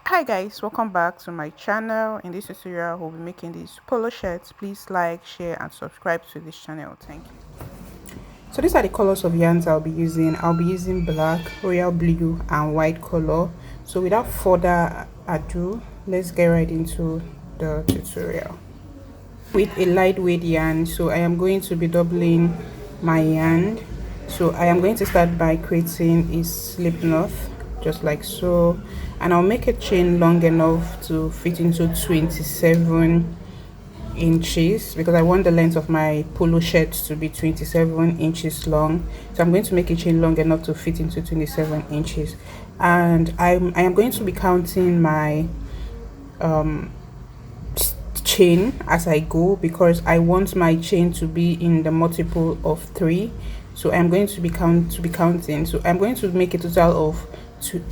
Hi guys, welcome back to my channel. In this tutorial we'll be making these polo shirts. Please like, share and subscribe to this channel. Thank you. So these are the colors of yarns I'll be using. I'll be using black, royal blue and white color. So without further ado, let's get right into the tutorial. With a lightweight yarn, so I am going to be doubling my yarn. So I am going to start by creating a slip knot, just like so, and I'll make a chain long enough to fit into 27 inches because I want the length of my polo shirt to be 27 inches long. So I'm going to make a chain long enough to fit into 27 inches, and I am going to be counting my chain as I go because I want my chain to be in the multiple of 3. So I'm going to be counting. So I'm going to make a total of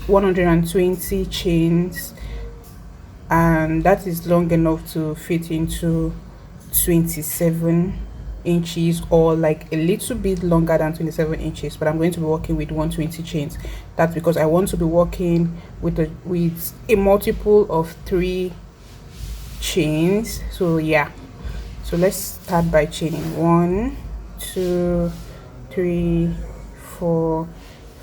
120 chains, and that is long enough to fit into 27 inches, or like a little bit longer than 27 inches, but I'm going to be working with 120 chains. That's because I want to be working with a multiple of 3 chains. So yeah, so let's start by chaining 1 2 3 4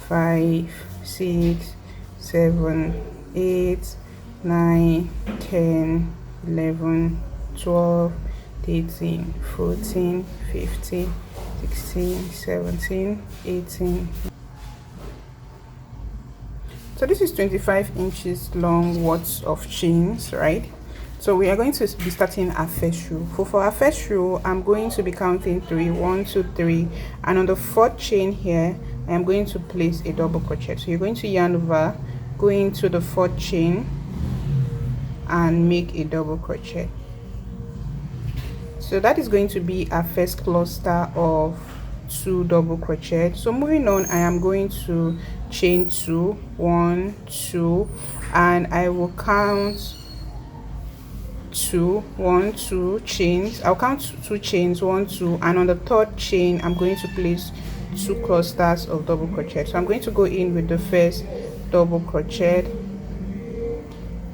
5 6 7 8 9 10 11 12 13 14 15 16 17 18. So this is 25 inches long worth of chains, right? So we are going to be starting our first row. For our first row, I'm going to be counting 3 1 2 3, and on the 4th chain here I am going to place a double crochet. So you're going to yarn over, go into the 4th chain and make a double crochet. So that is going to be our first cluster of 2 double crochet. So moving on, I am going to chain 2 1 2, and I will count 2 1 2 chains. I'll count 2 chains 1 2, and on the 3rd chain I'm going to place 2 clusters of double crochet. So I'm going to go in with the first double crochet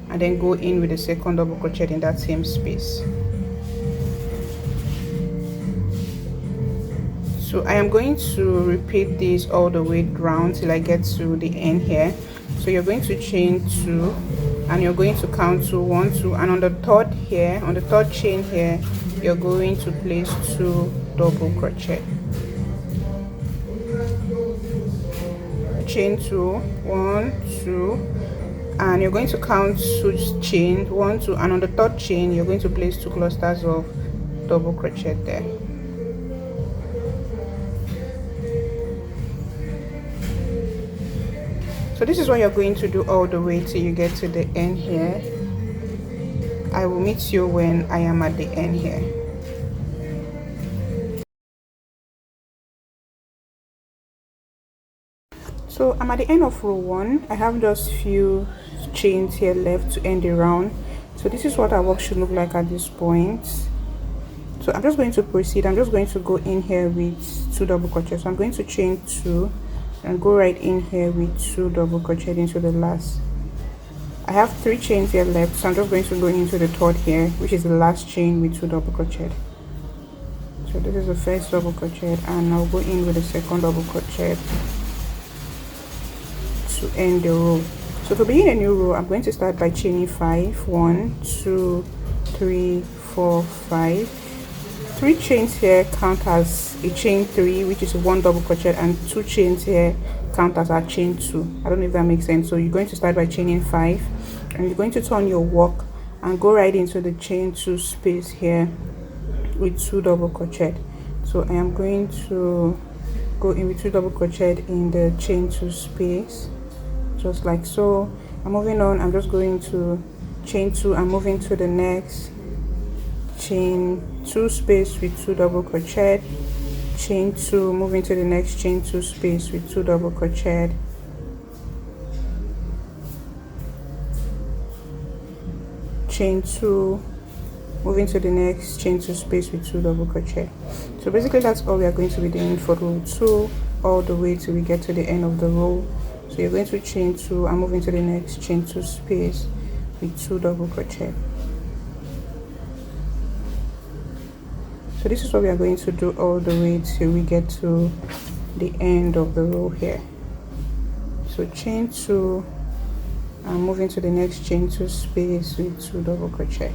and then go in with the second double crochet in that same space. So I am going to repeat this all the way round till I get to the end here. So you're going to chain 2 and you're going to count 2 1 2, and on the 3rd here, on the 3rd chain here, you're going to place 2 double crochet. Chain 2 1 2, and you're going to count 2 chains 1 2, and on the 3rd chain you're going to place 2 clusters of double crochet there. So this is what you're going to do all the way till you get to the end here. I will meet you when I am at the end here. So I'm at the end of row 1. I have just few chains here left to end the round. So this is what our work should look like at this point. So I'm just going to proceed. I'm just going to go in here with 2 double crochet. So I'm going to chain 2 and go right in here with 2 double crochet into the last. I have 3 chains here left, so I'm just going to go into the 3rd here, which is the last chain, with 2 double crochet. So this is the first double crochet, and I'll go in with the second double crochet to end the row. So to begin a new row, I'm going to start by chaining 5 1 2 3 4 5. 3 chains here count as a chain 3, which is 1 double crochet, and 2 chains here count as our chain 2. I don't know if that makes sense. So you're going to start by chaining 5, and you're going to turn your work and go right into the chain 2 space here with 2 double crochet. So I am going to go in with 2 double crochet in the chain 2 space, just like so. I'm moving on. I'm just going to chain 2 and moving to the next chain 2 space with 2 double crochet, chain 2, moving to the next chain 2 space with 2 double crochet, chain 2, moving to the next chain 2 space with 2 double crochet. So basically that's all we are going to be doing for row 2 all the way till we get to the end of the row. So you're going to chain 2 and move into the next chain 2 space with 2 double crochet. So this is what we are going to do all the way till we get to the end of the row here. So chain 2 and move into the next chain 2 space with 2 double crochet.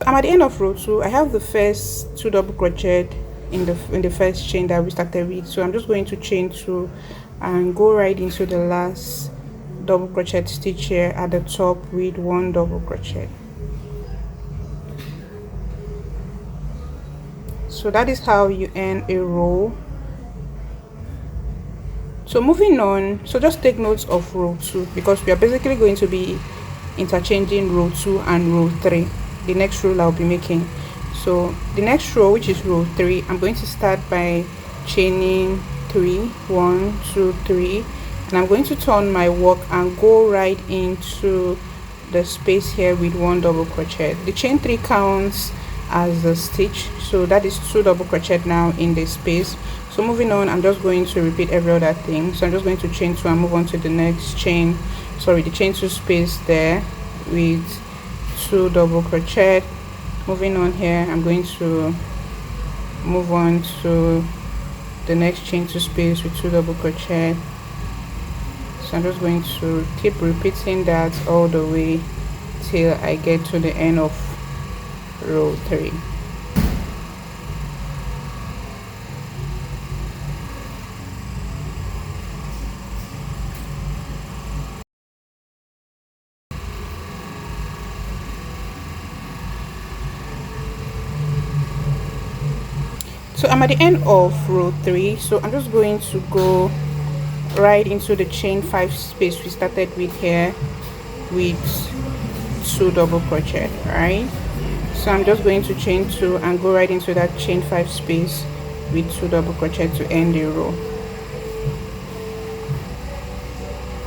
I'm at the end of row 2. I have the first 2 double crochet in the first chain that we started with, so I'm just going to chain 2 and go right into the last double crochet stitch here at the top with 1 double crochet. So that is how you end a row. So moving on, so just take notes of row 2 because we are basically going to be interchanging row 2 and row 3. The next row I'll be making. So the next row, which is row 3, I'm going to start by chaining 3, 1, 2, 3, and I'm going to turn my work and go right into the space here with 1 double crochet. The chain 3 counts as a stitch, so that is 2 double crochet now in this space. So moving on, I'm just going to repeat every other thing. So I'm just going to chain 2 and move on to the next chain, sorry, the chain 2 space there with 2 double crochet. Moving on here, I'm going to move on to the next chain 2 space with 2 double crochet. So I'm just going to keep repeating that all the way till I get to the end of row 3. So I'm at the end of row 3, so I'm just going to go right into the chain 5 space we started with here with 2 double crochet, right? So I'm just going to chain 2 and go right into that chain 5 space with 2 double crochet to end the row.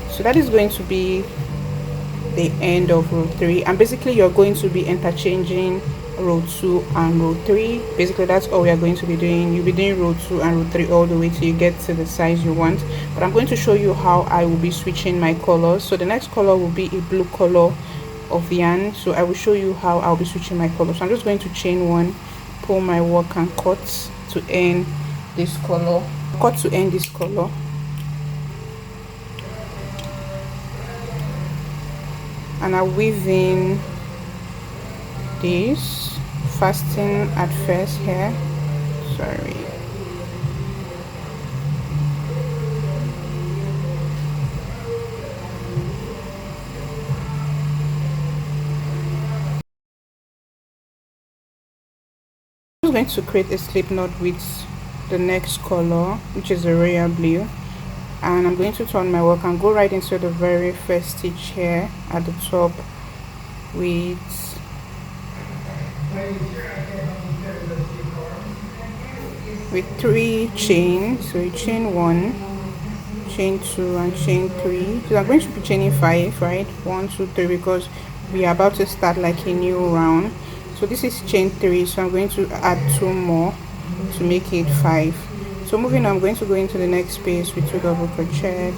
So that is going to be the end of row 3, and basically you're going to be interchanging row 2 and row 3. Basically that's all we are going to be doing. You'll be doing row 2 and row 3 all the way till you get to the size you want, but I'm going to show you how I will be switching my colors. So the next color will be a blue color of yarn, so I will show you how I'll be switching my color. So I'm just going to chain 1, pull my work and cut to end this color, and I weave in this, fasten at first here, sorry, I'm going to create a slip knot with the next color, which is a royal blue, and I'm going to turn my work and go right into the very first stitch here at the top with 3 chains. So you chain 1, chain 2 and chain 3. So I'm going to be chaining 5, right? 1, 2, 3, because we are about to start like a new round. So this is chain 3, so I'm going to add 2 more to make it 5. So moving on, I'm going to go into the next space with 2 double crochet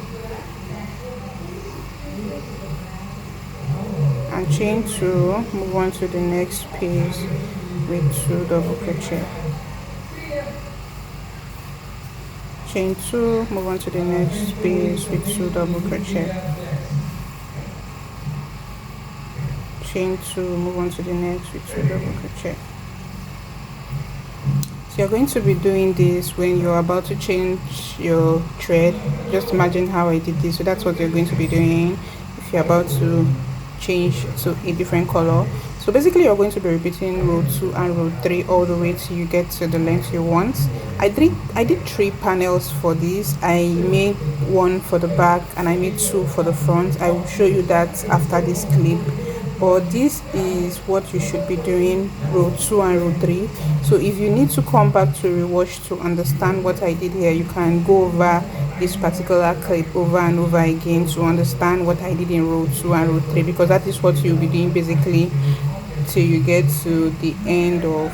and chain 2, move on to the next space with 2 double crochet, chain 2, move on to the next space with 2 double crochet, chain 2, move on to the next with 2 double crochet. So you're going to be doing this when you're about to change your thread. Just imagine how I did this. So that's what you're going to be doing if you're about to change to a different color. So basically you're going to be repeating row 2 and row 3 all the way till you get to the length you want. I did 3 panels for this. I made 1 for the back and I made 2 for the front. I will show you that after this clip, but this is what you should be doing row 2 and row 3. So if you need to come back to rewatch to understand what I did here, you can go over this particular clip over and over again to understand what I did in row 2 and row 3, because that is what you'll be doing basically till you get to the end of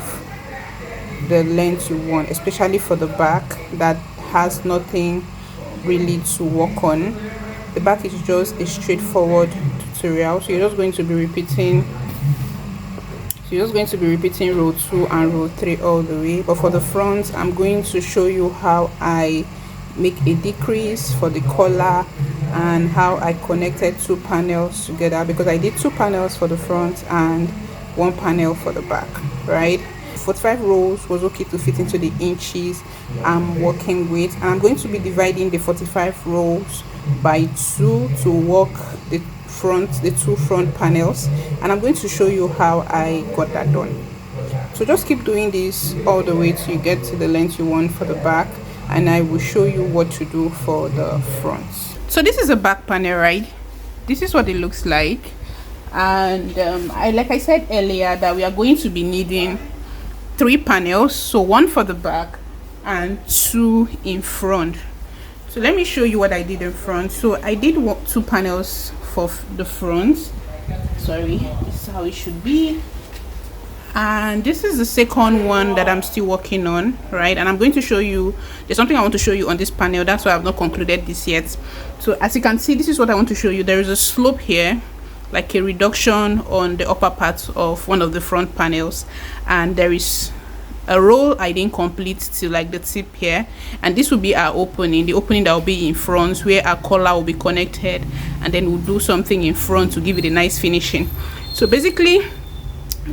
the length you want, especially for the back that has nothing really to work on. The back is just a straightforward tutorial, so you're just going to be repeating row 2 and row 3 all the way. But for the front, I'm going to show you how I make a decrease for the collar and how I connected 2 panels together, because I did 2 panels for the front and 1 panel for the back, right? 45 rows was okay to fit into the inches I'm working with, and I'm going to be dividing the 45 rows by 2 to work the 2 front panels, and I'm going to show you how I got that done. So just keep doing this all the way till you get to the length you want for the back, and I will show you what to do for the front. So this is a back panel, right? This is what it looks like, and like I said earlier, that we are going to be needing 3 panels, so 1 for the back and 2 in front. So let me show you what I did in front. So I did 2 panels for the front. Sorry, this is how it should be, and this is the second one that I'm still working on, right? And I'm going to show you, there's something I want to show you on this panel, that's why I've not concluded this yet. So as you can see, this is what I want to show you. There is a slope here, like a reduction on the upper part of one of the front panels, and there is a row I didn't complete to like the tip here, and this will be our opening, the opening that will be in front where our collar will be connected, and then we'll do something in front to give it a nice finishing. So basically,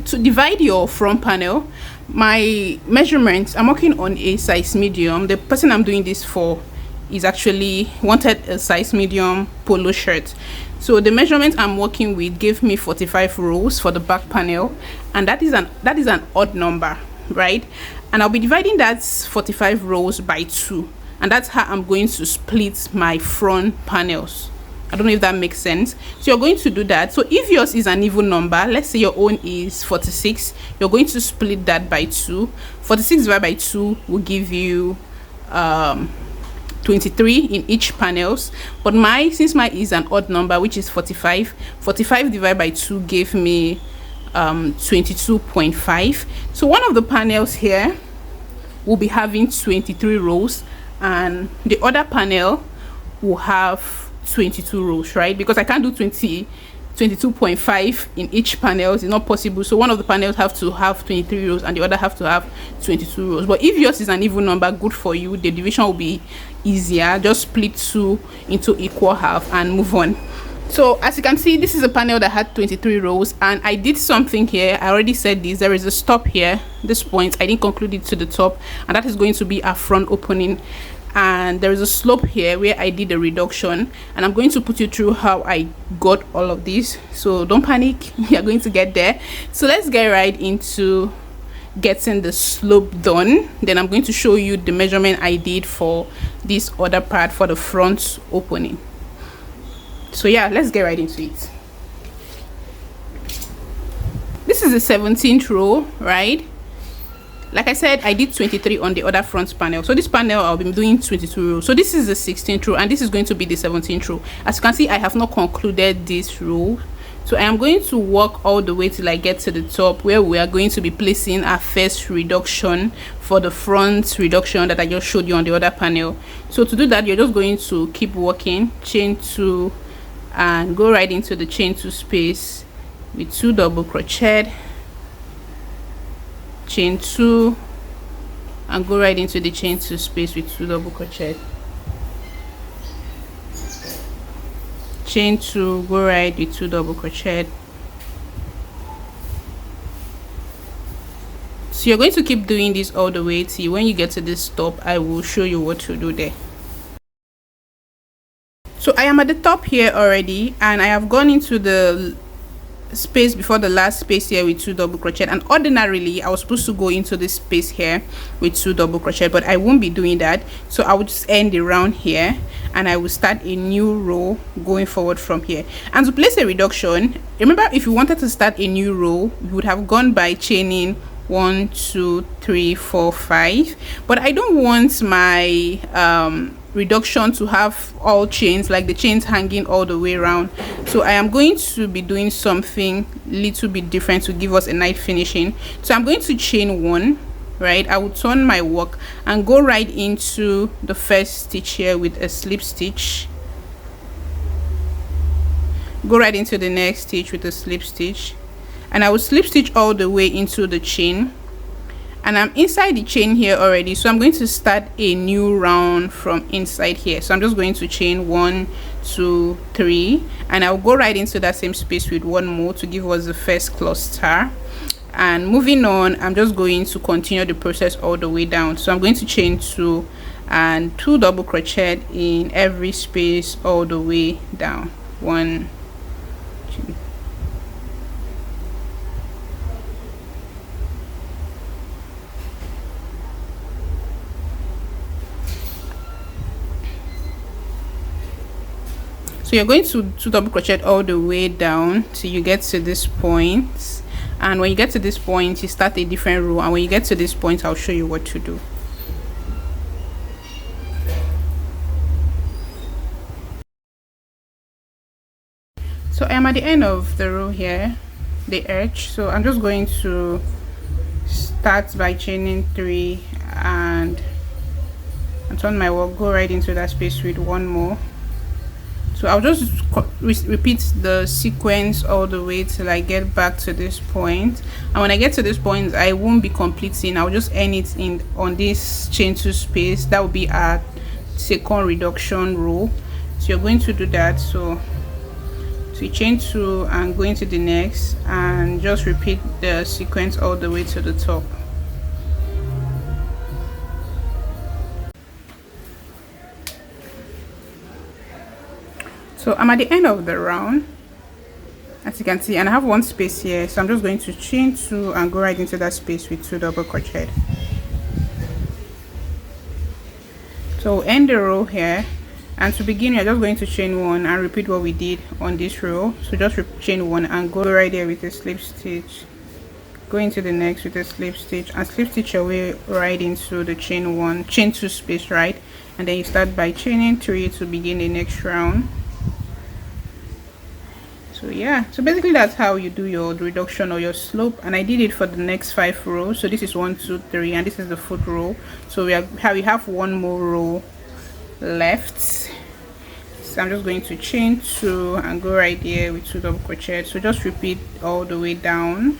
to divide your front panel, my measurements, I'm working on a size medium. The person I'm doing this for is actually wanted a size medium polo shirt. So the measurement I'm working with gave me 45 rows for the back panel, and that is an odd number, right? And I'll be dividing that 45 rows by 2, and that's how I'm going to split my front panels. I don't know if that makes sense. So you're going to do that. So if yours is an even number, let's say your own is 46, you're going to split that by 2. 46 divided by 2 will give you 23 in each panels, but since mine is an odd number, which is 45 divided by 2 gave me 22.5. So one of the panels here will be having 23 rows, and the other panel will have 22 rows, right? Because I can't do 22.5 in each panel, it's not possible. So one of the panels have to have 23 rows and the other have to have 22 rows. But if yours is an even number, good for you, the division will be easier. Just split 2 into equal half and move on. So as you can see, this is a panel that had 23 rows, and I did something here. I already said this, there is a stop here, this point I didn't conclude it to the top, and that is going to be our front opening. And there is a slope here where I did a reduction, and I'm going to put you through how I got all of this, so don't panic, you're going to get there. So let's get right into getting the slope done. Then I'm going to show you the measurement I did for this other part for the front opening. So yeah, let's get right into it. This is the 17th row, right? Like I said, I did 23 on the other front panel. So this panel I'll be doing 22 rows. So this is the 16th row, and this is going to be the 17th row. As you can see, I have not concluded this row. So I am going to work all the way till I get to the top, where we are going to be placing our first reduction for the front reduction that I just showed you on the other panel. So to do that, you're just going to keep working, chain 2, and go right into the chain 2 space with 2 double crochet, chain 2, and go right into the chain 2 space with 2 double crochet, chain 2, go right with 2 double crochet. So you're going to keep doing this all the way till when you get to this top. I will show you what to do there. So I am at the top here already, and I have gone into the space before the last space here with 2 double crochet, and ordinarily I was supposed to go into this space here with 2 double crochet, but I won't be doing that. So I will just end the round here and I will start a new row going forward from here. And to place a reduction, remember, if you wanted to start a new row, you would have gone by chaining 1 2 3 4 5, but I don't want my reduction to have all chains, like the chains hanging all the way around. So I am going to be doing something little bit different to give us a nice finishing. So I'm going to chain 1, right? I will turn my work and go right into the first stitch here with a slip stitch, go right into the next stitch with a slip stitch, and I will slip stitch all the way into the chain. And I'm inside the chain here already, so I'm going to start a new round from inside here. So I'm just going to chain 1 2 3, and I'll go right into that same space with 1 more to give us the first cluster. And moving on, I'm just going to continue the process all the way down. So I'm going to chain 2 and 2 double crochet in every space all the way down. 1 2. So you're going to 2 double crochet all the way down till you get to this point, and when you get to this point you start a different row, and when you get to this point I'll show you what to do. So I am at the end of the row here, the edge. So I'm just going to start by chaining 3 and turn my work, go right into that space with 1 more. So I'll just repeat the sequence all the way till I get back to this point, and when I get to this point I won't be completing, I'll just end it in on this chain 2 space. That will be our second reduction row. So you're going to do that. So you chain 2 and go into the next and just repeat the sequence all the way to the top. So I'm at the end of the round, as you can see, and I have 1 space here, so I'm just going to chain 2 and go right into that space with 2 double crochet. So end the row here, and to begin we're just going to chain 1 and repeat what we did on this row. So just chain 1 and go right there with a slip stitch, go into the next with a slip stitch, and slip stitch your way right into the chain 2 space, right? And then you start by chaining 3 to begin the next round. So yeah, so basically that's how you do your reduction or your slope, and I did it for the next 5 rows. So this is 1 2 3, and this is the 4th row. So we have 1 more row left. So I'm just going to chain 2 and go right there with 2 double crochet. So just repeat all the way down.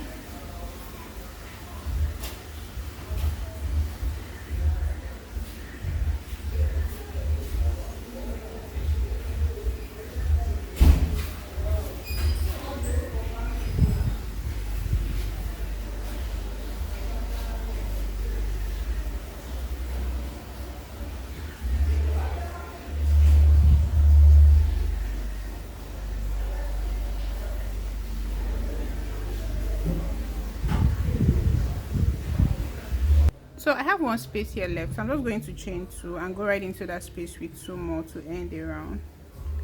So I have 1 space here left, so I'm just going to chain 2 and go right into that space with 2 more to end the round.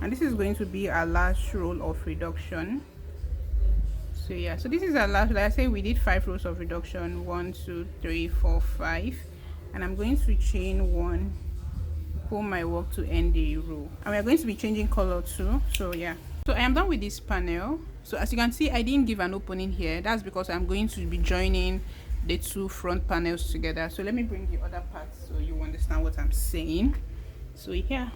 And this is going to be our last row of reduction. So yeah, so this is our last, like I said, we did 5 rows of reduction, 1 2 3 4 5, and I'm going to chain 1, pull my work to end the row, and we're going to be changing color too. So yeah, so I am done with this panel. So as you can see, I didn't give an opening here. That's because I'm going to be joining the 2 front panels together. So let me bring the other part so you understand what I'm saying. So yeah,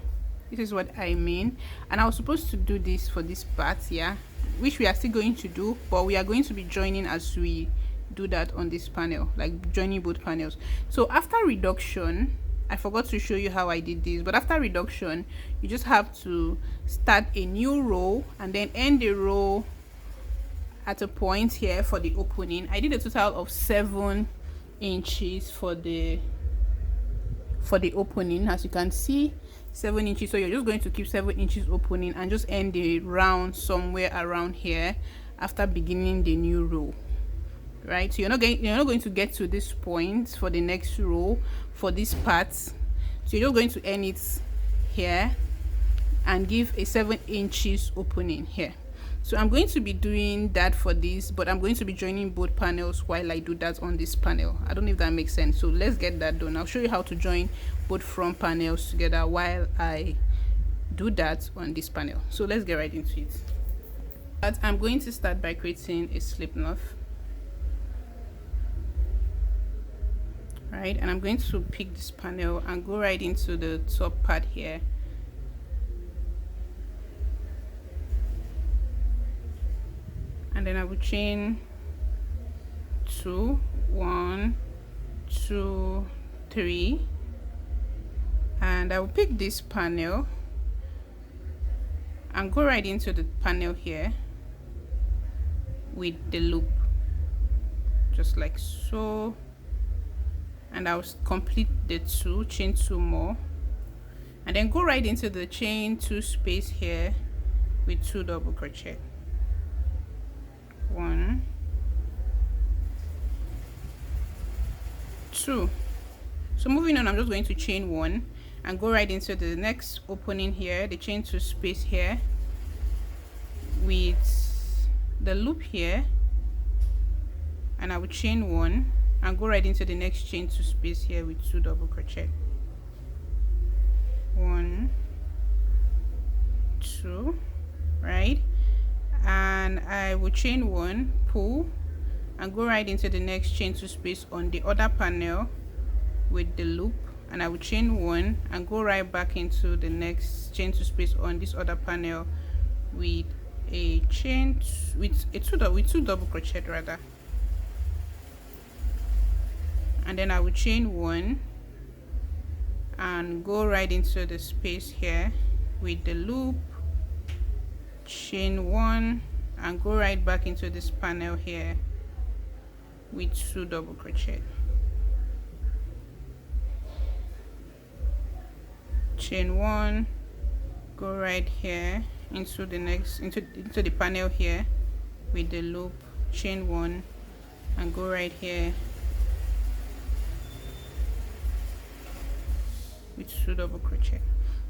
this is what I mean, and I was supposed to do this for this part, yeah, which we are still going to do, but we are going to be joining as we do that on this panel, like joining both panels. So after reduction, I forgot to show you how I did this, but after reduction you just have to start a new row and then end the row at a point here for the opening. I did a total of 7 inches for the opening, as you can see, 7 inches. So you're just going to keep 7 inches opening and just end the round somewhere around here, after beginning the new row, right? So you're not going to get to this point for the next row for this part. So you're just going to end it here and give a 7 inches opening here. So I'm going to be doing that for this, but I'm going to be joining both panels while I do that on this panel. I don't know if that makes sense. So let's get that done. I'll show you how to join both front panels together while I do that on this panel. So let's get right into it. But I'm going to start by creating a slip knot, right? And I'm going to pick this panel and go right into the top part here. And then I will chain 2, 1, 2, 3, and I will pick this panel and go right into the panel here with the loop, just like so, and I'll complete the 2, chain 2 more, and then go right into the chain 2 space here with 2 double crochet. 1, 2. So moving on, I'm just going to chain 1 and go right into the next opening here, the chain 2 space here with the loop here, and I will chain 1 and go right into the next chain 2 space here with 2 double crochet. 1, 2, right? And I will chain 1, pull, and go right into the next chain 2 space on the other panel with the loop, and I will chain 1 and go right back into the next chain 2 space on this other panel with a chain with 2 double crochet rather, and then I will chain 1 and go right into the space here with the loop, chain 1 and go right back into this panel here with 2 double crochet, chain 1, go right here into the next into the panel here with the loop, chain 1 and go right here with 2 double crochet.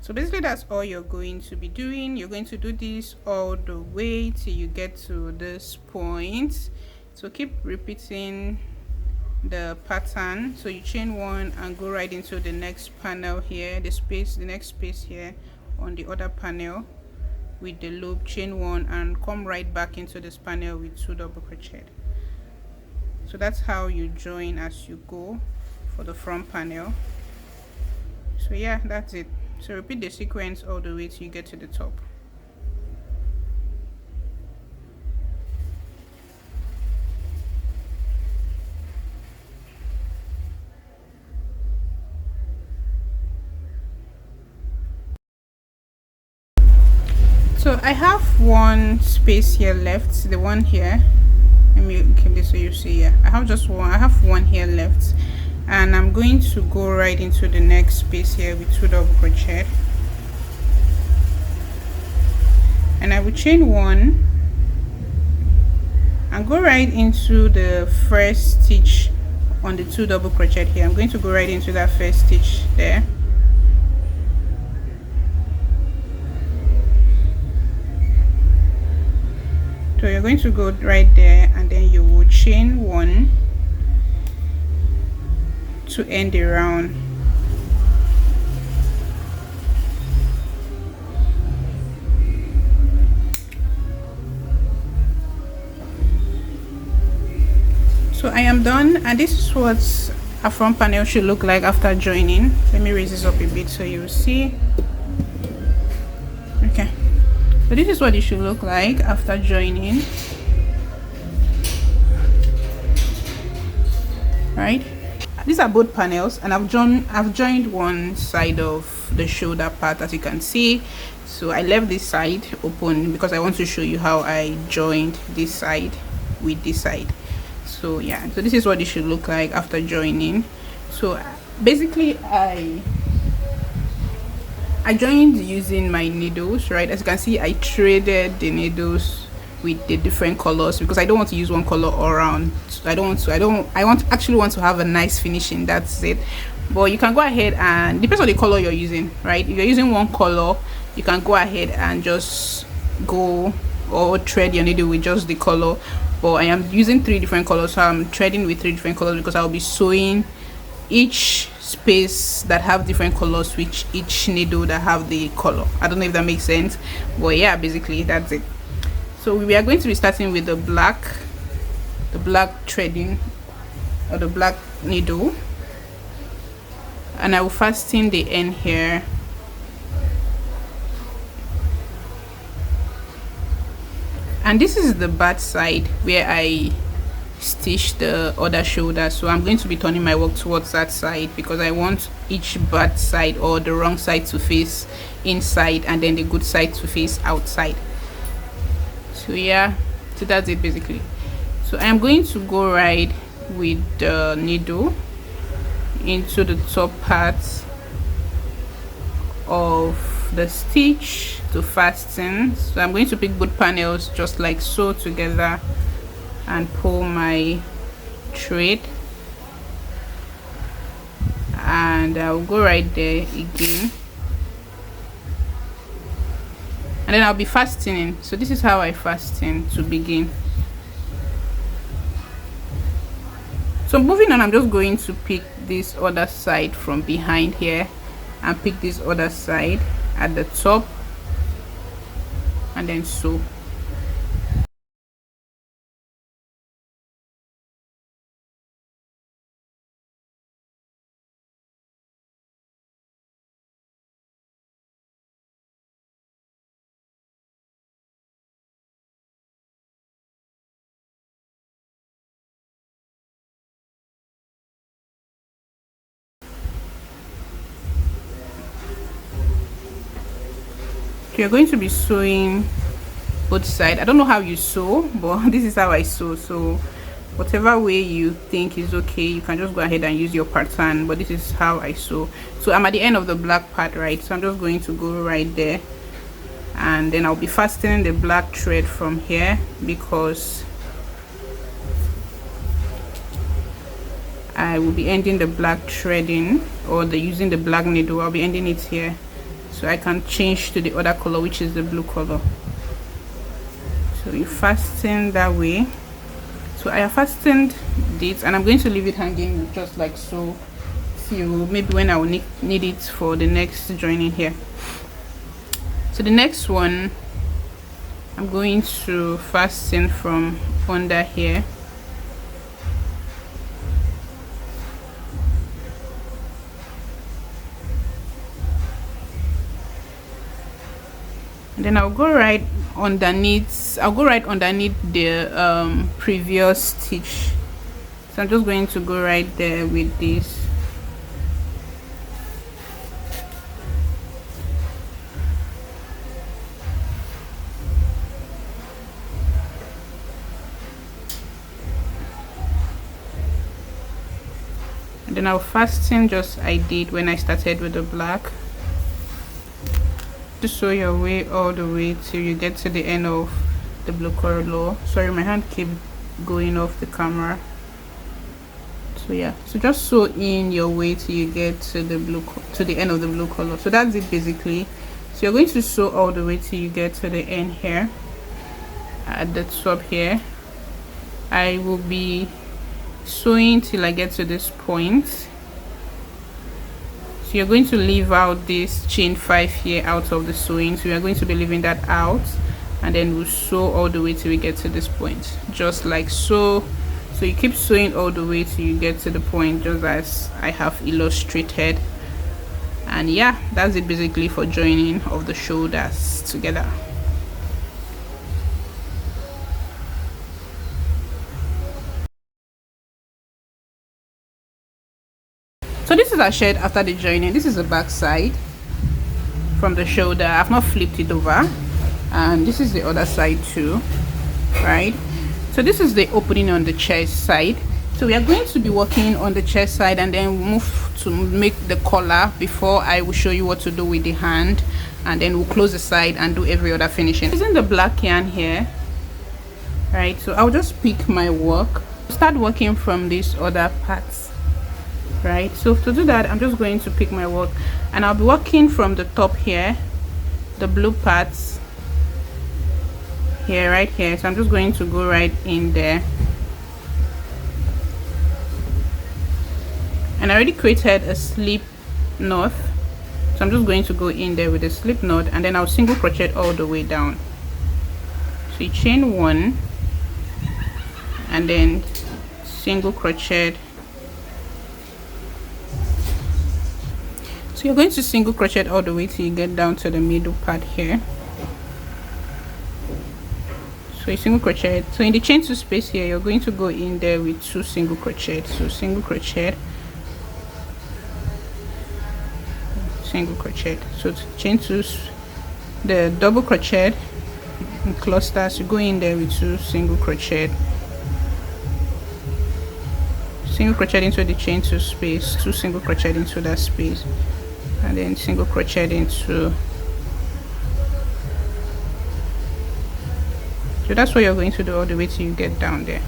So basically that's all you're going to be doing. You're going to do this all the way till you get to this point. So keep repeating the pattern. So you chain 1 and go right into the next panel here, the next space here on the other panel with the loop, chain 1 and come right back into this panel with 2 double crochet. So that's how you join as you go for the front panel. So yeah, that's it. So repeat the sequence all the way till you get to the top. So I have one space here left, the one here. Let me keep this so you see. Yeah, I have one here left, and I'm going to go right into the next space here with 2 double crochet, and I will chain 1 and go right into the first stitch on the 2 double crochet here. I'm going to go right into that first stitch there, so you're going to go right there, and then you will chain 1 to end the round. So I am done, and this is what a front panel should look like after joining. Let me raise this up a bit so you will see. Okay, so this is what it should look like after joining, right? These are both panels, and I've joined one side of the shoulder part, as you can see. So I left this side open because I want to show you how I joined this side with this side. So yeah, so this is what it should look like after joining. So basically I joined using my needles, right? As you can see, I traded the needles with the different colors, because I don't want to use one color all around. Actually want to have a nice finishing, that's it. But you can go ahead, and depends on the color you're using, right? If you're using one color, you can go ahead and just go or thread your needle with just the color. But I am using 3 different colors, so I'm threading with 3 different colors because I'll be sewing each space that have different colors with each needle that have the color. I don't know if that makes sense, but yeah, basically that's it. So we are going to be starting with the black threading, or the black needle, and I will fasten the end here. And this is the bad side where I stitch the other shoulder, so I'm going to be turning my work towards that side because I want each bad side or the wrong side to face inside and then the good side to face outside. So yeah, so that's it basically. So I'm going to go right with the needle into the top part of the stitch to fasten. So I'm going to pick both panels just like so together and pull my thread, and I'll go right there again, and then I'll be fastening. So this is how I fasten to begin. So moving on, I'm just going to pick this other side from behind here and pick this other side at the top and then sew. You're going to be sewing both sides. I don't know how you sew, but this is how I sew. So whatever way you think is okay, you can just go ahead and use your pattern, but this is how I sew. So I'm at the end of the black part, right? So I'm just going to go right there, and then I'll be fastening the black thread from here because I will be ending the black threading, or using the black needle. I'll be ending it here so I can change to the other color, which is the blue color. So you fasten that way. So I have fastened this, and I'm going to leave it hanging just like so till maybe when I will need it for the next joining here. So the next one, I'm going to fasten from under here. And then I'll go right underneath. I'll go right underneath the previous stitch. So I'm just going to go right there with this. And then I'll fasten just I did when I started with the black. To sew your way all the way till you get to the end of the blue color. Sorry, my hand keep going off the camera. So yeah, so just sew in your way till you get to the end of the blue color. So that's it basically. So you're going to sew all the way till you get to the end here at the top here. I will be sewing till I get to this point. So you're going to leave out this chain 5 here out of the sewing. So we are going to be leaving that out, and then we'll sew all the way till we get to this point, just like so. So you keep sewing all the way till you get to the point just as I have illustrated. And yeah, that's it basically for joining of the shoulders together. So this is our shirt after the joining. This is the back side from the shoulder. I've not flipped it over, and this is the other side too, right? So this is the opening on the chest side. So we are going to be working on the chest side and then move to make the collar before I will show you what to do with the hand, and then we'll close the side and do every other finishing. Using the black yarn here, right? So I'll just pick my work, start working from these other parts, right? So to do that, I'm just going to pick my work, and I'll be working from the top here, the blue parts here, right here. So I'm just going to go right in there, and I already created a slip knot, so I'm just going to go in there with a slip knot, and then I'll single crochet all the way down. So you chain 1 and then single crochet. So you're going to single crochet all the way till you get down to the middle part here. So you single crochet. So in the chain 2 space here, you're going to go in there with 2 single crochet. So single crochet, single crochet. So chain 2, the double crochet in clusters, you go in there with 2 single crochet, single crochet into the chain 2 space, 2 single crochet into that space, and then single crochet into. So that's what you're going to do all the way till you get down there.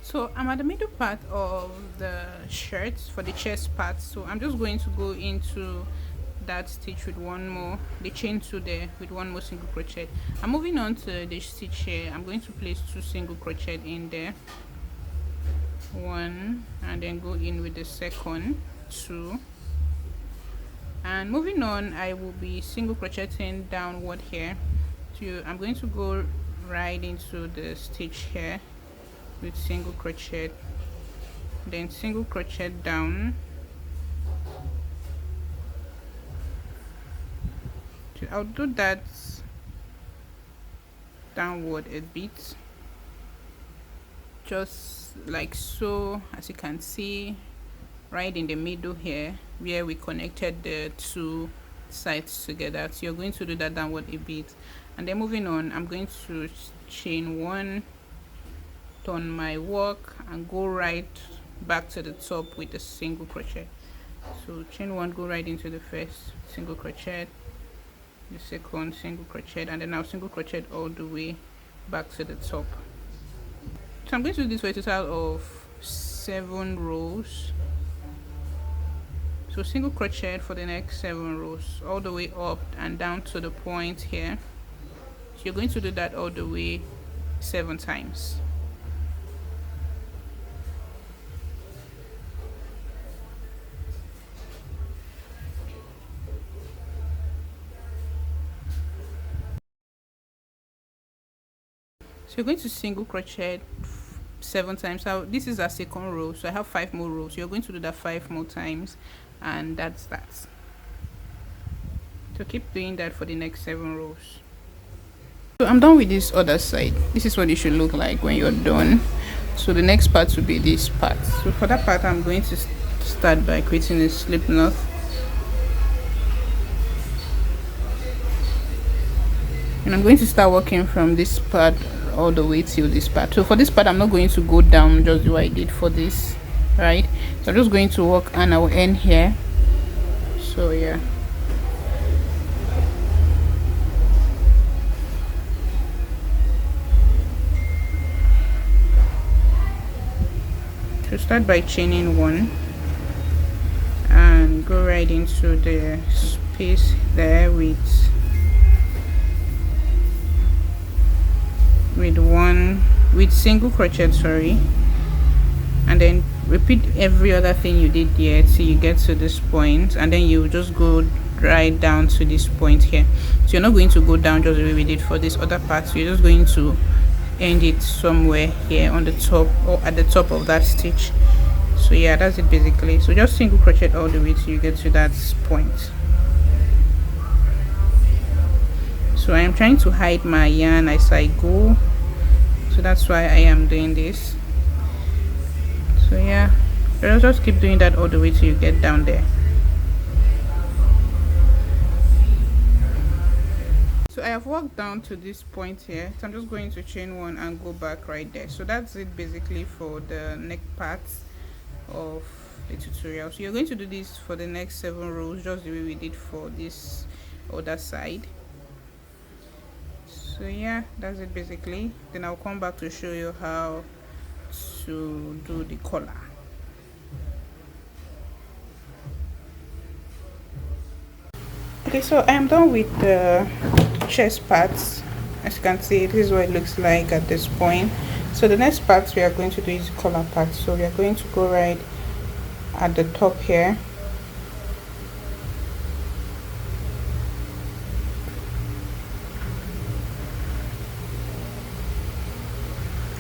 So I'm at the middle part of the shirt for the chest part, so I'm just going to go into that stitch with one more, the chain 2 there with 1 more single crochet. I'm moving on to the stitch here. I'm going to place 2 single crochet in there, 1, and then go in with the second 2, and moving on, I will be single crocheting downward here. So I'm going to go right into the stitch here with single crochet, then single crochet down. So I'll do that downward a bit, just like so, as you can see right in the middle here where we connected the 2 sides together. So you're going to do that downward a bit, and then moving on, I'm going to chain 1, turn my work, and go right back to the top with a single crochet. So chain 1, go right into the first single crochet, the second single crochet, and then I'll single crochet all the way back to the top. So I'm going to do this for a total of 7 rows. So single crochet for the next 7 rows all the way up and down to the point here. So you're going to do that all the way 7 times. So you're going to single crochet 7 times. So this is our second row, so I have 5 more rows. You're going to do that 5 more times, and that's that. So keep doing that for the next 7 rows. So I'm done with this other side. This is what it should look like when you're done. So the next part will be this part. So for that part, I'm going to start by creating a slip knot. And I'm going to start working from this part all the way till this part. So for this part, I'm not going to go down just the way I did for this, right? So I'm just going to work and I'll end here. So yeah, so start by chaining 1 and go right into the space there with 1 with single crochet, sorry, and then repeat every other thing you did there till you get to this point, and then you just go right down to this point here. So you're not going to go down just the way we did for this other part, so you're just going to end it somewhere here on the top or at the top of that stitch. So yeah, that's it basically. So just single crochet all the way till you get to that point. So I am trying to hide my yarn as I go, so that's why I am doing this. So yeah, just keep doing that all the way till you get down there. So I have worked down to this point here, so I'm just going to chain one and go back right there. So that's it basically for the neck parts of the tutorial. So you're going to do this for the next 7 rows, just the way we did for this other side. So yeah, that's it basically. Then I'll come back to show you how to do the collar. Okay, so I am done with the chest parts. As you can see, this is what it looks like at this point. So the next part we are going to do is the collar part. So we are going to go right at the top here.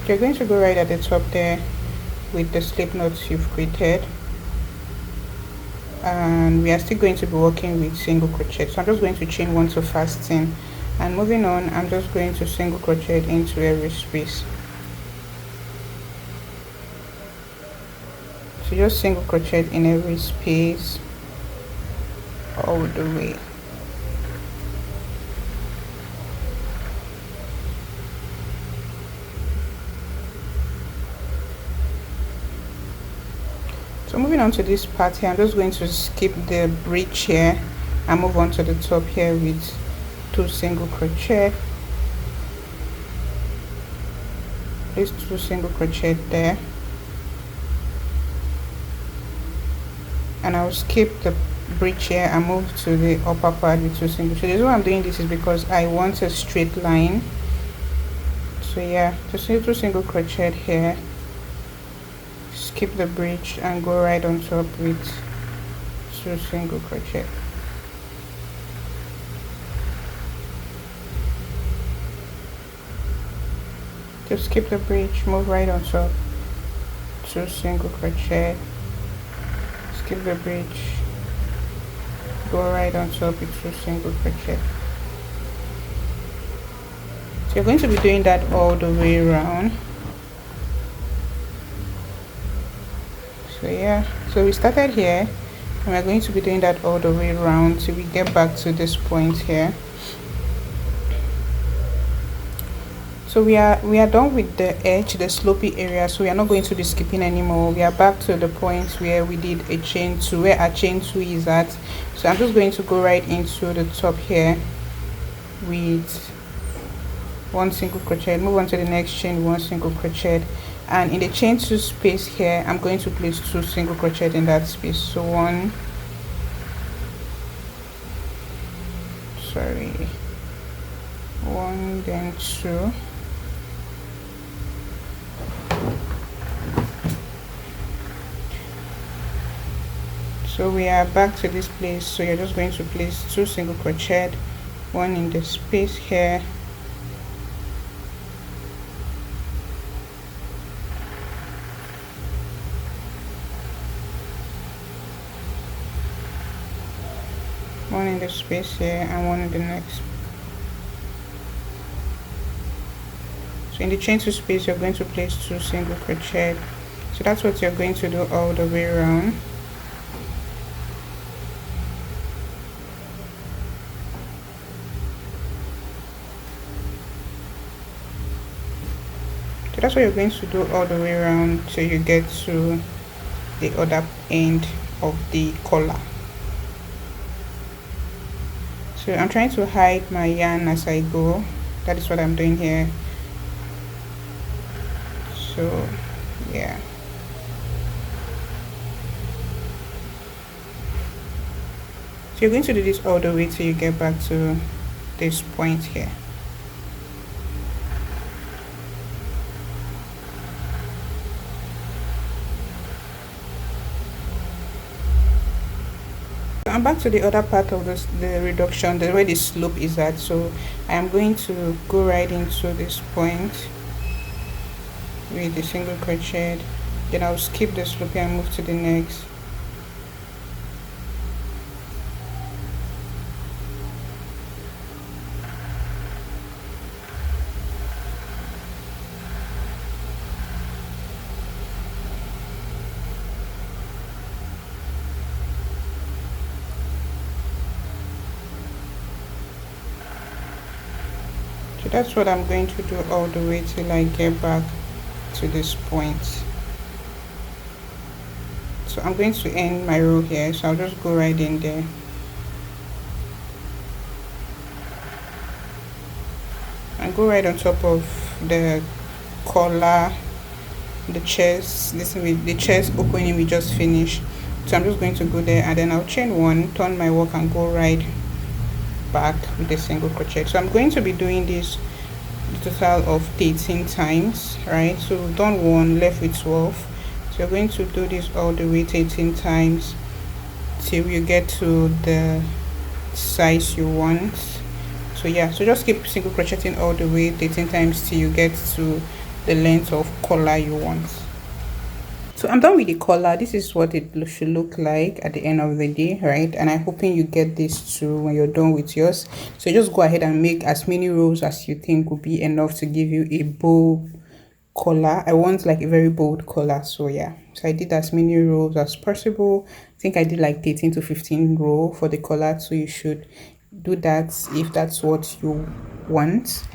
You're going to go right at the top there with the slip knots you've created, and we are still going to be working with single crochet. So I'm just going to chain one to fasten, and moving on, I'm just going to single crochet into every space. So just single crochet in every space all the way. So moving on to this part here, I'm just going to skip the breach here and move on to the top here with 2 single crochet. Place 2 single crochet there, and I'll skip the breach here and move to the upper part with 2 single crochet. The reason why I'm doing this is because I want a straight line. So yeah, just 2 single crochet here, skip the breach and go right on top with 2 single crochet. Just skip the breach, move right on top, 2 single crochet, skip the breach, go right on top with 2 single crochet. So you're going to be doing that all the way around. So yeah, so we started here and we're going to be doing that all the way around till we get back to this point here. So we are done with the edge, the slopey area, so we are not going to be skipping anymore. We are back to the point where we did a chain 2, where our chain 2 is at. So I'm just going to go right into the top here with 1 single crochet, move on to the next chain, 1 single crochet, and in the chain 2 space here I'm going to place 2 single crochet in that space. So 1 then 2, so we are back to this place. So you're just going to place 2 single crochet, 1 in the space here, one in the space here, and 1 in the next. So in the chain 2 space you're going to place 2 single crochet. So that's what you're going to do all the way around. So that's what you're going to do all the way around till you get to the other end of the collar. So I'm trying to hide my yarn as I go. That is what I'm doing here. So yeah, so you're going to do this all the way till you get back to this point here. I'm back to the other part of this, the reduction, where the slope is at. So I am going to go right into this point with the single crochet, then I'll skip the slope and move to the next. So that's what I'm going to do all the way till I get back to this point. So I'm going to end my row here, so I'll just go right in there. And go right on top of the collar, the chest, this with the chest opening we just finished. So I'm just going to go there, and then I'll chain one, turn my work, and go right back with a single crochet. So I'm going to be doing this a total of 13 times, right? So we've done one, left with 12. So you're going to do this all the way 13 times till you get to the size you want. So yeah, so just keep single crocheting all the way 13 times till you get to the length of collar you want. So I'm done with the collar. This is what it should look like at the end of the day, right? And I'm hoping you get this too when you're done with yours. So just go ahead and make as many rows as you think will be enough to give you a bow collar. I want like a very bold collar, so yeah, so I did as many rows as possible. I think I did like 13 to 15 row for the collar, so you should do that if that's what you want.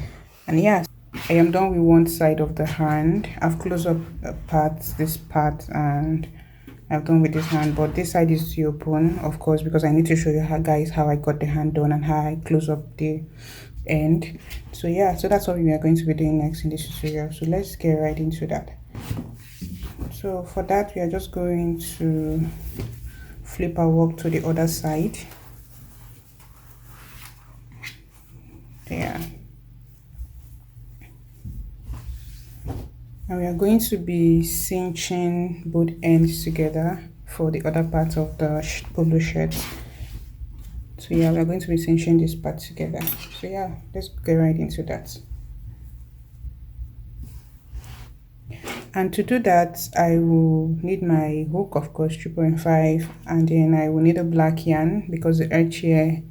And yeah, I am done with one side of the hand. I've closed up this part, and I've done with this hand, but this side is to open, of course, because I need to show you guys how I got the hand done and how I close up the end. So yeah, so that's what we are going to be doing next in this tutorial. So let's get right into that. So for that, we are just going to flip our work to the other side. There. And we are going to be cinching both ends together for the other part of the polo shirt. So yeah, we are going to be cinching this part together. So yeah, let's get right into that. And to do that, I will need my hook, of course, 3.5, and then I will need a black yarn because the edge here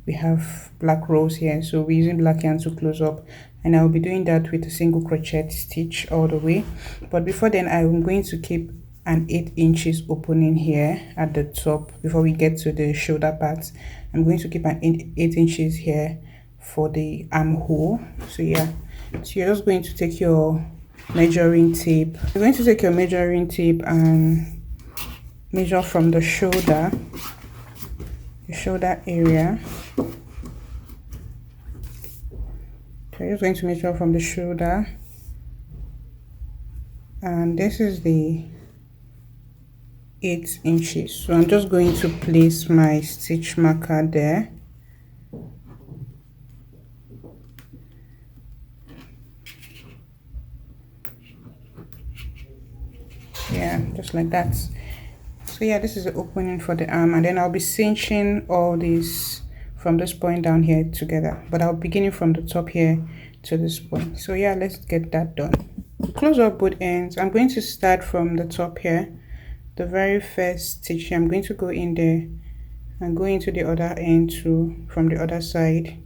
we have black rows here, so we're using black yarn to close up, and I'll be doing that with a single crochet stitch all the way. But before then, I'm going to keep an 8 inches opening here at the top before we get to the shoulder part. I'm going to keep an 8 inches here for the armhole. So yeah, so you're just going to take your measuring tape. You're going to take your measuring tape and measure from the shoulder area. So you're just going to measure from the shoulder, and this is the 8 inches. So I'm just going to place my stitch marker there. Yeah, just like that. So yeah, this is the opening for the arm, and then I'll be cinching all these from this point down here together, but I'll be beginning from the top here to this point. So yeah, let's get that done. Close up both ends. I'm going to start from the top here, the very first stitch. I'm going to go in there and go into the other end too, from the other side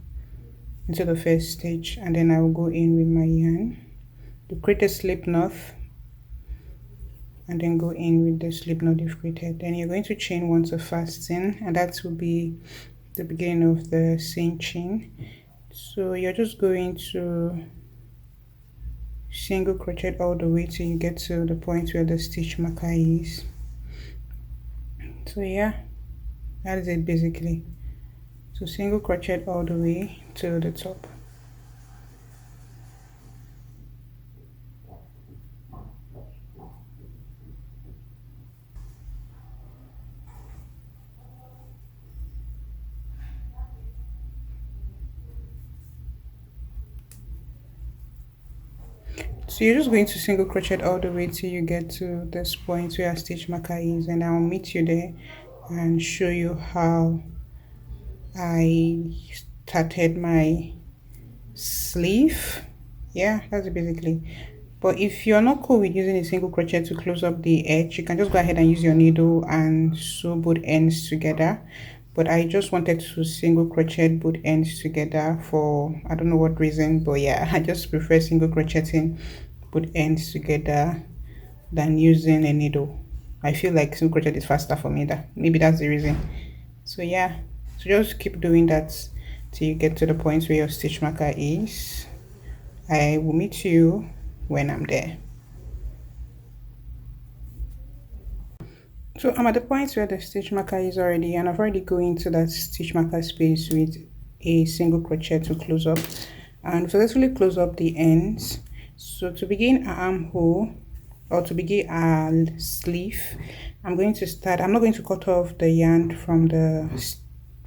into the first stitch, and then I will go in with my yarn to create a slip knot, and then go in with the slip knot you've created. Then you're going to chain one to fasten, and that will be the beginning of the cinching. So you're just going to single crochet all the way till you get to the point where the stitch marker is. So yeah, that is it basically. So single crochet all the way to the top. So you're just going to single crochet all the way till you get to this point where our stitch marker is, and I'll meet you there and show you how I started my sleeve. Yeah, that's it basically. But if you're not cool with using a single crochet to close up the edge, you can just go ahead and use your needle and sew both ends together. But I just wanted to single crochet both ends together for I don't know what reason, but yeah, I just prefer single crocheting both ends together than using a needle. I feel like single crochet is faster for me. Maybe that's the reason. So yeah, so just keep doing that till you get to the point where your stitch marker is. I will meet you when I'm there. So I'm at the point where the stitch marker is already, and I've already go into that stitch marker space with a single crochet to close up and successfully close up the ends. So to begin our armhole, or to begin our sleeve, I'm going to start, I'm not going to cut off the yarn from the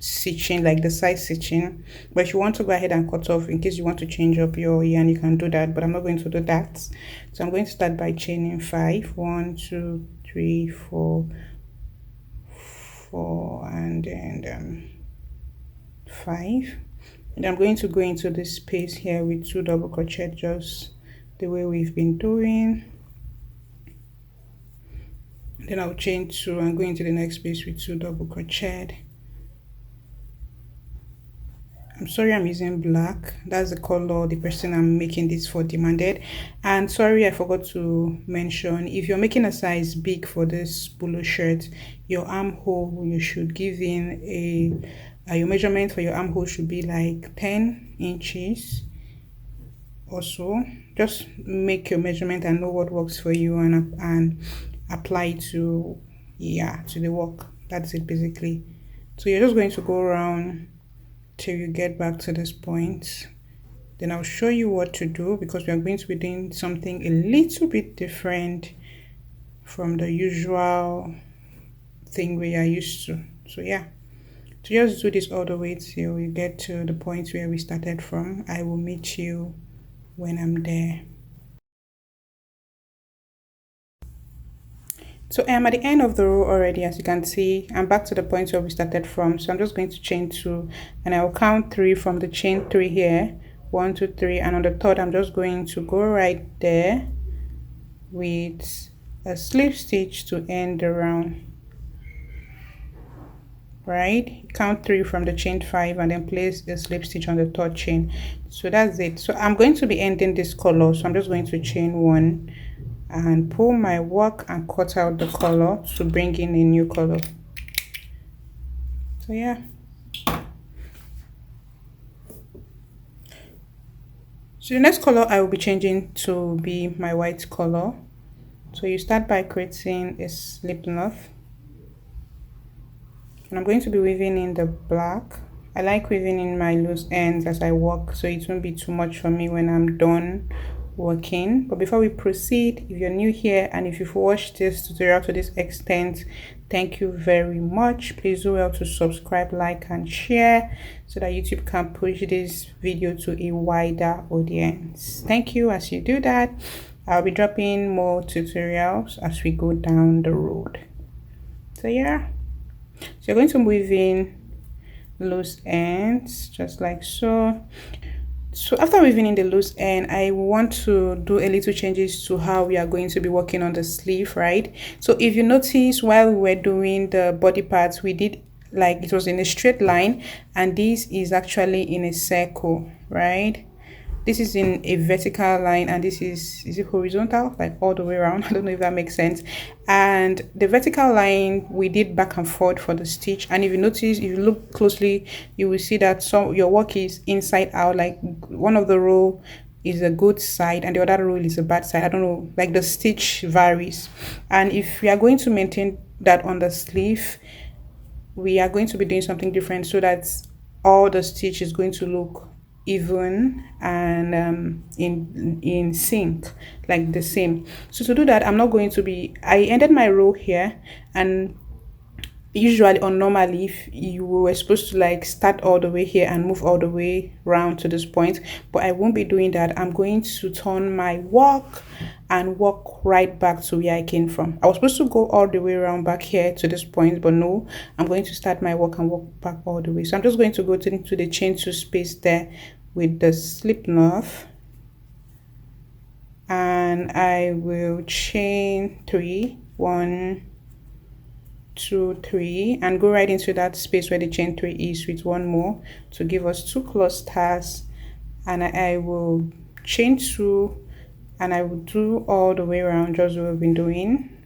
stitching, like the side stitching, but if you want to go ahead and cut off in case you want to change up your yarn, you can do that, but I'm not going to do that. So I'm going to start by chaining 5, 1, 2, 3, 4, and then 5, and I'm going to go into this space here with 2 double crochet, just the way we've been doing. Then I'll chain 2 and go into the next space with 2 double crochet. I'm sorry I'm using black, that's the color the person I'm making this for demanded. And sorry, I forgot to mention, if you're making a size big for this polo shirt, your armhole, you should give in your measurement for your armhole should be like 10 inches or so. Just make your measurement and know what works for you, and apply to the work. That's it basically. So you're just going to go around till you get back to this point. Then I'll show you what to do, because we are going to be doing something a little bit different from the usual thing we are used to. So yeah, to just do this all the way till you get to the point where we started from. I will meet you when I'm there. So I'm at the end of the row already. As you can see, I'm back to the point where we started from. So I'm just going to chain 2, and I will count 3 from the chain 3 here. 1, 2, 3, and on the third I'm just going to go right there with a slip stitch to end the round. Right, count 3 from the chain 5 and then place a slip stitch on the third chain. So that's it. So I'm going to be ending this color, so I'm just going to chain 1 and pull my work and cut out the color to bring in a new color. So yeah, so the next color I will be changing to be my white color. So you start by creating a slip knot, and I'm going to be weaving in the black. I like weaving in my loose ends as I work, so it won't be too much for me when I'm done working. But before we proceed, if you're new here and if you've watched this tutorial to this extent, thank you very much. Please do well to subscribe, like, and share so that YouTube can push this video to a wider audience. Thank you. As you do that, I'll be dropping more tutorials as we go down the road. So yeah, so you're going to weave in loose ends just like so. So after weaving in the loose end, I want to do a little changes to how we are going to be working on the sleeve, right? So if you notice, while we were doing the body parts, we did like it was in a straight line, and this is actually in a circle, right? This is in a vertical line, and this is it horizontal, like all the way around? I don't know if that makes sense. And the vertical line we did back and forth for the stitch, and if you notice, if you look closely, you will see that your work is inside out, like one of the row is a good side and the other row is a bad side. I don't know, like the stitch varies. And if we are going to maintain that on the sleeve, we are going to be doing something different so that all the stitch is going to look even and in sync, like the same. So to do that, I'm not going to be, I ended my row here, and usually or normally if you were supposed to like start all the way here and move all the way round to this point, but I won't be doing that. I'm going to turn my work and walk right back to where I came from. I was supposed to go all the way around back here to this point, but no, I'm going to start my work and walk back all the way. So I'm just going to go into the chain 2 space there with the slip knot, and I will chain 3, 1, 2, 3, and go right into that space where the chain 3 is with one more to give us 2 clusters, and I will chain 2 and I will do all the way around just what we've been doing.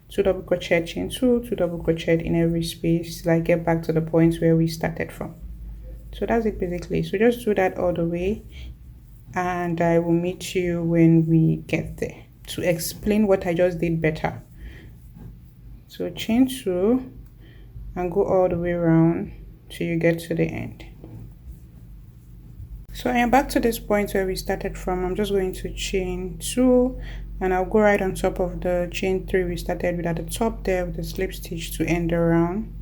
2 double crochet, chain 2, 2 double crochet in every space, like get back to the point where we started from. So that's it basically. So just do that all the way. and I will meet you when we get there to explain what I just did better. So chain 2 and go all the way around till you get to the end. So I am back to this point where we started from. I'm just going to chain 2 and I'll go right on top of the chain 3 we started with at the top there with the slip stitch to end around.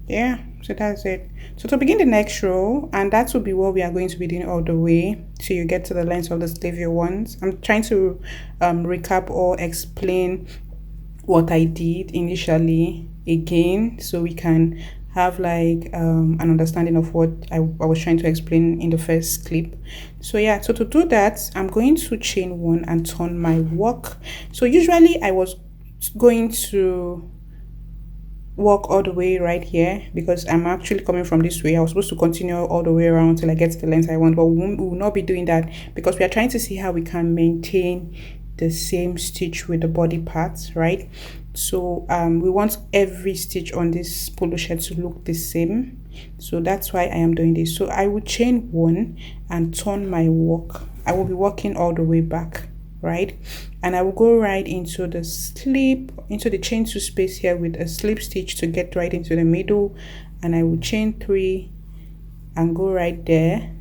Yeah, so that's it. So to begin the next row, and that will be what we are going to be doing all the way till you get to the length of the sleeve you want. I'm trying to recap or explain what I did initially again so we can have like an understanding of what I was trying to explain in the first clip. So yeah, so to do that, I'm going to chain 1 and turn my work. So usually I was going to walk all the way right here because I'm actually coming from this way. I was supposed to continue all the way around till I get to the length I want, but we will not be doing that because we are trying to see how we can maintain the same stitch with the body parts, right? So we want every stitch on this polo shirt to look the same, so that's why I am doing this. So I will chain 1 and turn my work. I will be working all the way back, right? And I will go right into the into the chain 2 space here with a slip stitch to get right into the middle, and I will chain 3 and go right there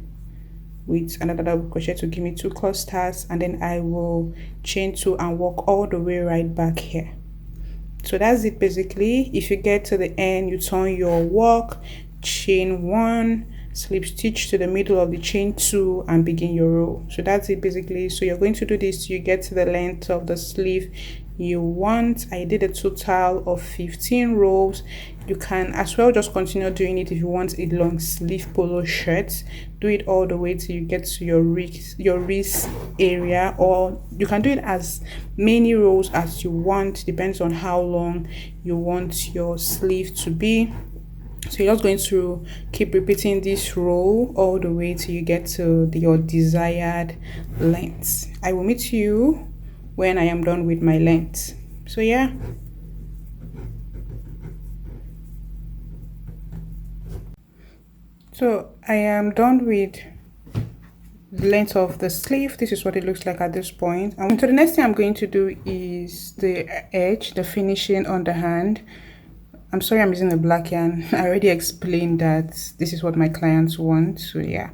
with another double crochet to give me 2 clusters, and then I will chain 2 and work all the way right back here. So that's it basically. If you get to the end, you turn your work, chain 1, slip stitch to the middle of the chain 2 and begin your row. So that's it basically. So you're going to do this till you get to the length of the sleeve you want. I did a total of 15 rows. You can as well just continue doing it if you want a long sleeve polo shirt. Do it all the way till you get to your wrist area, or you can do it as many rows as you want, depends on how long you want your sleeve to be. So you're just going to keep repeating this row all the way till you get to your desired length. I will meet you when I am done with my length. So yeah. So I am done with the length of the sleeve. This is what it looks like at this point. And so the next thing I'm going to do is the edge, the finishing on the hand. I'm sorry I'm using the black yarn. I already explained that this is what my clients want. So yeah,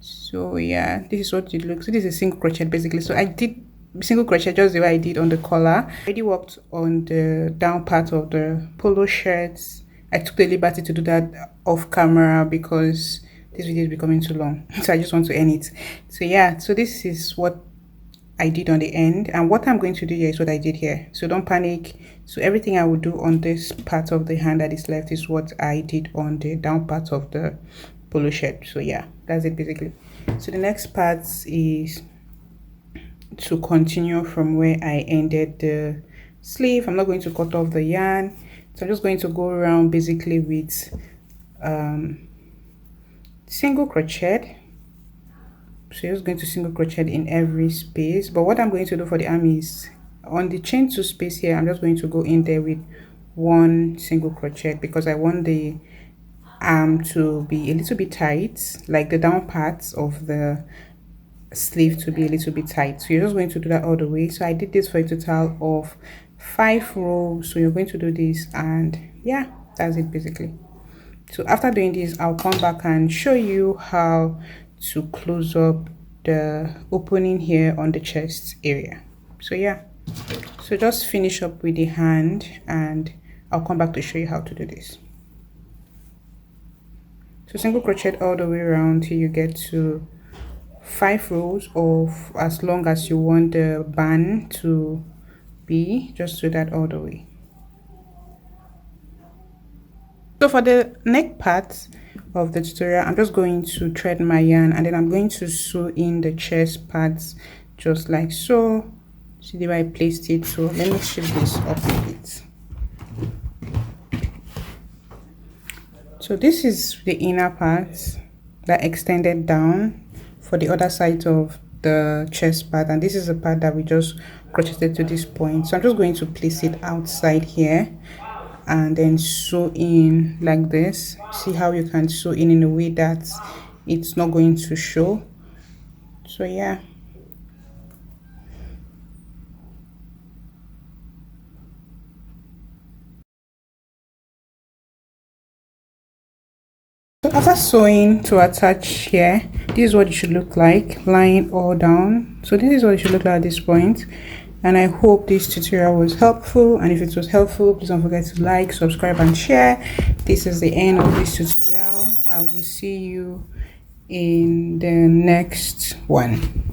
this is what it looks. So this is a single crochet basically. So I did single crochet just the way I did on the collar. I already worked on the down part of the polo shirts. I took the liberty to do that off camera because this video is becoming too long, so I just want to end it. So yeah, so this is what I did on the end, and what I'm going to do here is what I did here, so don't panic. So everything I will do on this part of the hand that is left is what I did on the down part of the polo shirt. So yeah, that's it basically. So the next part is to continue from where I ended the sleeve. I'm not going to cut off the yarn, so I'm just going to go around basically with single crochet. So you're just going to single crochet in every space, but what I'm going to do for the arm is on the chain 2 space here, I'm just going to go in there with 1 single crochet because I want the arm to be a little bit tight, like the down parts of the sleeve to be a little bit tight. So you're just going to do that all the way. So I did this for a total of 5 rows. So you're going to do this, and yeah, that's it basically. So after doing this, I'll come back and show you how to close up the opening here on the chest area. So yeah, so just finish up with the hand and I'll come back to show you how to do this. So single crochet all the way around till you get to 5 rows of as long as you want the band to be. Just do that all the way. So for the neck part of the tutorial, I'm just going to thread my yarn and then I'm going to sew in the chest parts just like so. See the way I placed it? So let me shift this up a bit. So this is the inner part that extended down for the other side of the chest part, and this is the part that we just crocheted to this point. So I'm just going to place it outside here, and then sew in like this. See how you can sew in a way that it's not going to show. So yeah. So after sewing to attach here, this is what it should look like, lying all down. So this is what it should look like at this point. And I hope this tutorial was helpful, and if it was helpful, please don't forget to like, subscribe and share. This is the end of this tutorial. I will see you in the next one.